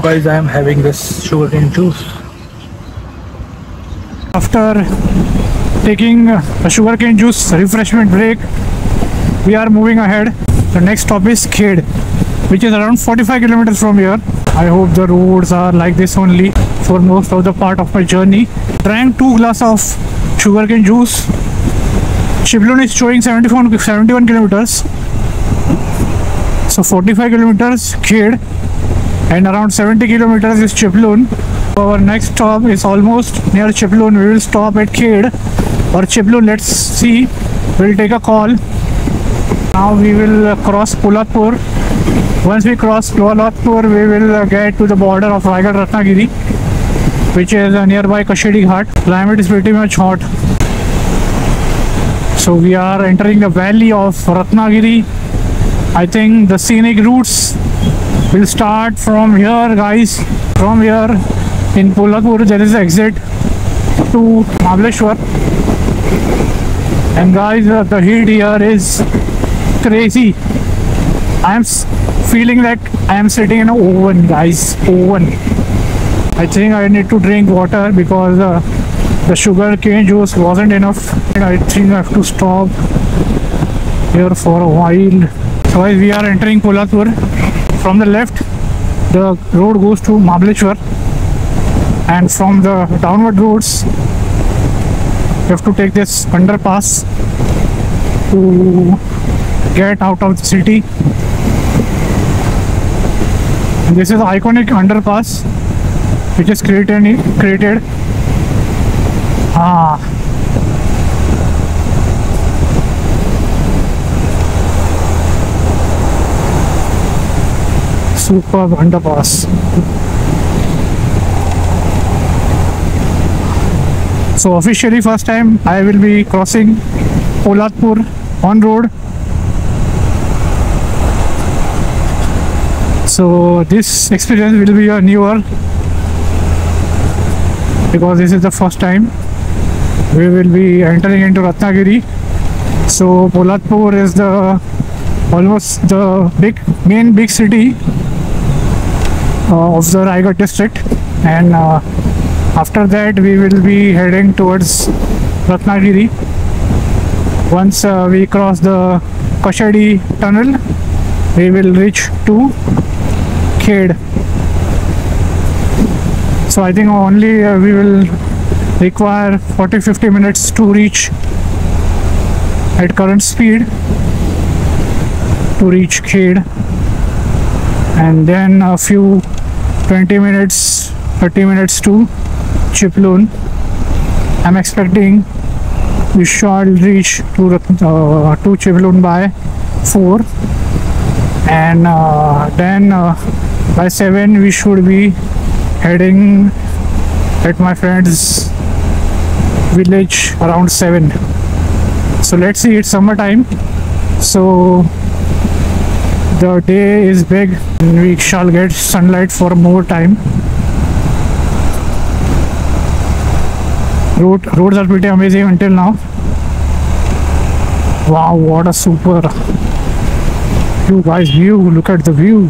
guys, I am having this sugarcane juice. After taking a sugarcane juice refreshment break, we are moving ahead. The next stop is Khed, which is around 45 kilometers from here. I hope the roads are like this only for most of the part of my journey. Drank 2 glasses of sugarcane juice. Chiplun is showing 71 kilometers. So 45 kilometers Khed and around 70 kilometers is Chiplun. Our next stop is almost near Chiplun. We will stop at Khed or Chiplun. Let's see. We'll take a call. Now we will cross Polatpur. Once we cross Polatpur, we will get to the border of Raigad Ratnagiri, which is nearby Kashedi Ghat. Climate is pretty much hot. So we are entering the valley of Ratnagiri. I think the scenic routes will start from here, guys. From here in Polatpur, there is an exit to Mahabaleshwar. And guys, the heat here is crazy. I am feeling like I am sitting in an oven, guys. Oven. I think I need to drink water because the sugar cane juice wasn't enough. And I think I have to stop here for a while. So guys, we are entering Polatpur. From the left, the road goes to Mahabaleshwar, and from the downward roads, you have to take this underpass to get out of the city. And this is the iconic underpass which is created. Superb underpass. So officially first time I will be crossing Polatpur on road. So this experience will be a newer because this is the first time we will be entering into Ratnagiri. So Polatpur is almost the main big city of the Raigad district, and after that we will be heading towards Ratnagiri. Once we cross the Kashedi tunnel, we will reach to Khed. So I think only we will require 40-50 minutes to reach at current speed to reach Khed, and then a few 20 minutes 30 minutes to Chiplun. I'm expecting we shall reach to Chiplun by 4, and then by 7 we should be heading at my friend's village around 7. So let's see, it's summertime, so the day is big and we shall get sunlight for more time. Roads are pretty amazing until now. Wow, what a super view, guys. Look at the view.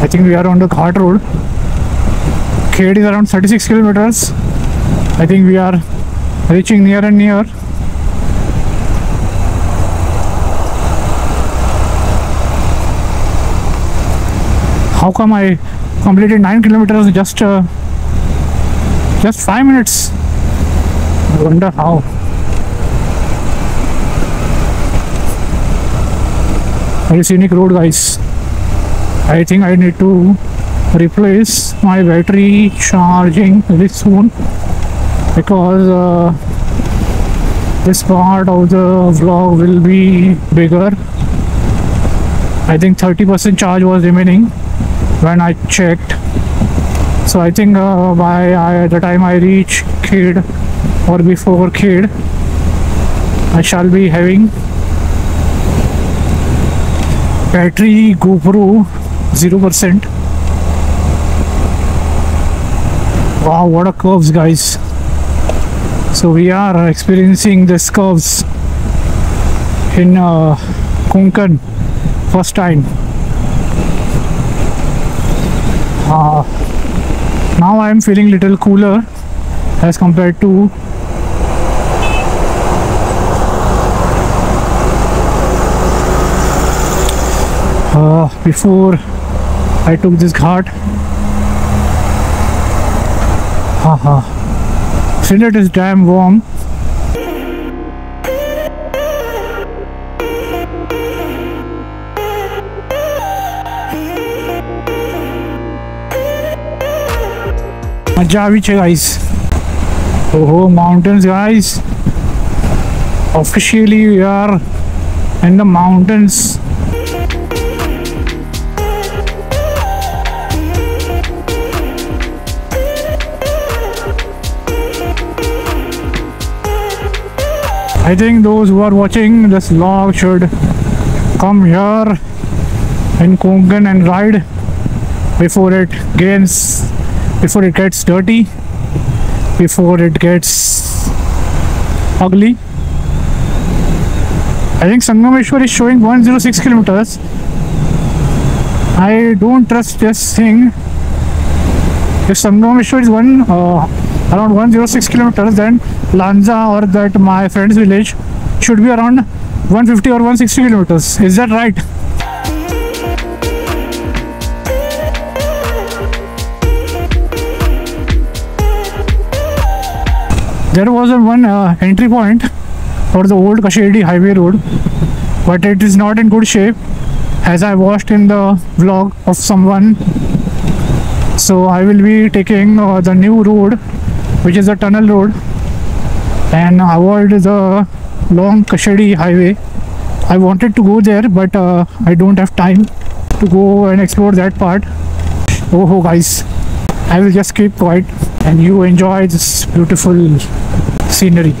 I think we are on the Ghat road. Khed is around 36 kilometers. I think we are reaching near and near. How come I completed 9 kilometers just 5 minutes? I wonder how. Very scenic road, guys. I think I need to replace my battery charging very soon because this part of the vlog will be bigger. I think 30% charge was remaining when I checked. So I think by the time I reach Khed or before Khed, I shall be having battery GoPro 0%. Wow, what a curves, guys. So So we are experiencing these curves in Konkan first time. Now I am feeling little cooler as compared to before I took this ghat. Still it is damn warm. मजा भी छे guys. Oh, mountains guys. Officially we are in the mountains. I think those who are watching this vlog should come here in Konkan and ride before it gets dirty, before it gets ugly. I think Sangameshwar is showing 106 kilometers. I don't trust this thing. If Sangameshwar is around 106 kilometers, then Lanza or that my friend's village should be around 150 or 160 kilometers. Is that right? There was one entry point for the old Kashedi highway road, but it is not in good shape, as I watched in the vlog of someone. So I will be taking the new road, which is a tunnel road, and avoid the long Kashedi highway. I wanted to go there, but I don't have time to go and explore that part. Oh guys, I will just keep quiet and you enjoy this beautiful scenery.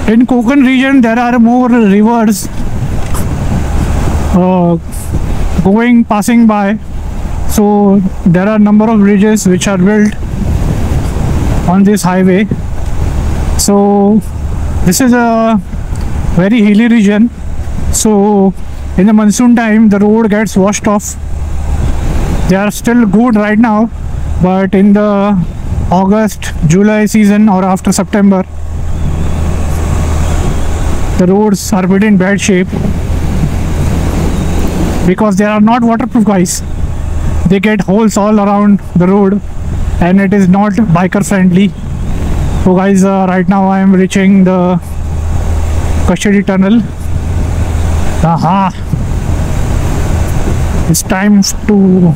In Konkan region, there are more rivers passing by, so there are number of bridges which are built on this highway. So this is a very hilly region, so in the monsoon time the road gets washed off. They are still good right now, but in the August, July season or after September, the roads are pretty in bad shape because they are not waterproof, guys. They get holes all around the road and it is not biker friendly. So guys, right now I am reaching the Kashedi tunnel. It's time to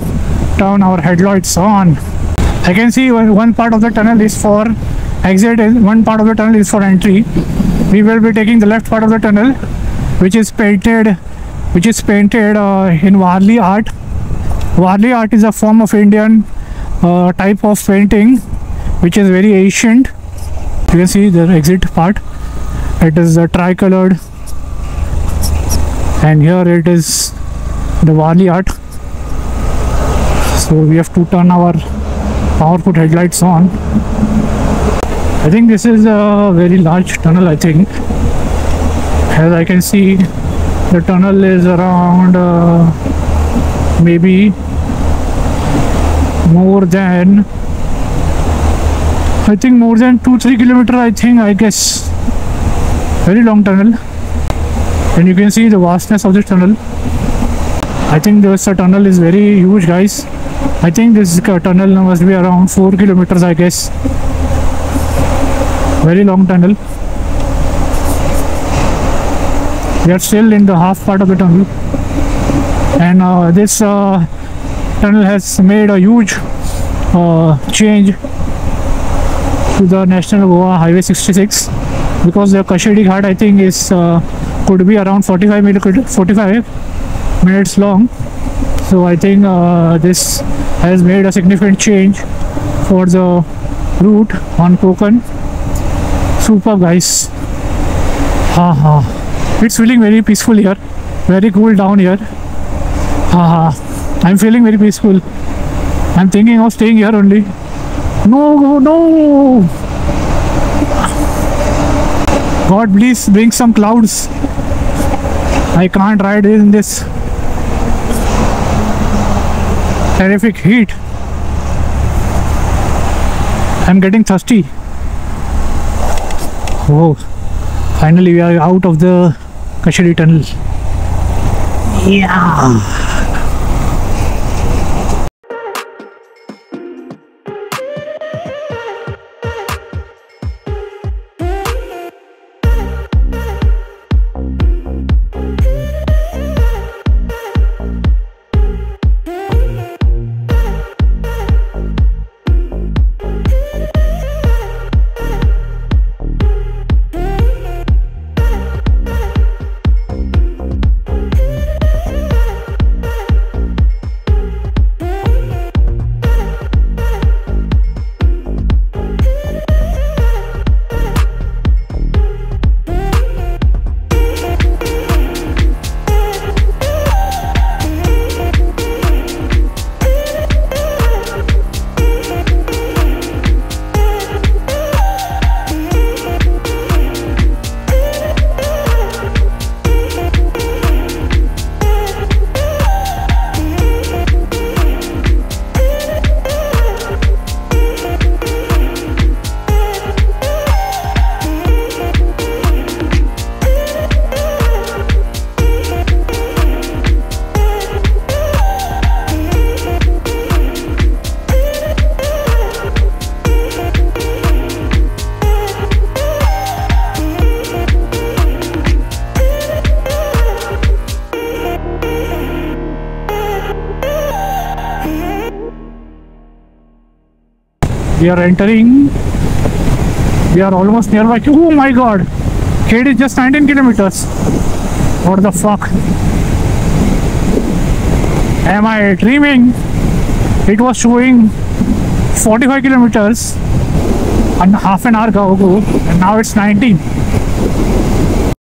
turn our headlights on. I can see one part of the tunnel is for exit and one part of the tunnel is for entry. We will be taking the left part of the tunnel, which is painted in Warli art. Warli art is a form of Indian type of painting, which is very ancient. You can see the exit part. It is tricolored, and here it is the Warli art. So we have to turn our powerful headlights on. I think this is a very large tunnel. I think, as I can see, the tunnel is around maybe more than, I think more than 2-3 kilometers. I guess very long tunnel, and you can see the vastness of this tunnel. I think this tunnel is very huge, guys. I think this tunnel must be around 4 kilometers, I guess. Very long tunnel. We are still in the half part of the tunnel, and this tunnel has made a huge change to the National Goa Highway 66, because the Kashedi Ghat, I think, is could be around 45 minutes long. So I think this has made a significant change for the route on Konkan. Superb, guys. It's feeling very peaceful here, very cool down here. I'm feeling very peaceful. I'm thinking of staying here only. No. God, please bring some clouds. I can't ride in this terrific heat. I'm getting thirsty. Oh, finally we are out of the Kashedi tunnel. Yeah. We are almost nearby. Oh my god, Khed is just 19 kilometers. What the fuck? Am I dreaming? It was showing 45 kilometers and half an hour ago, and now it's 19.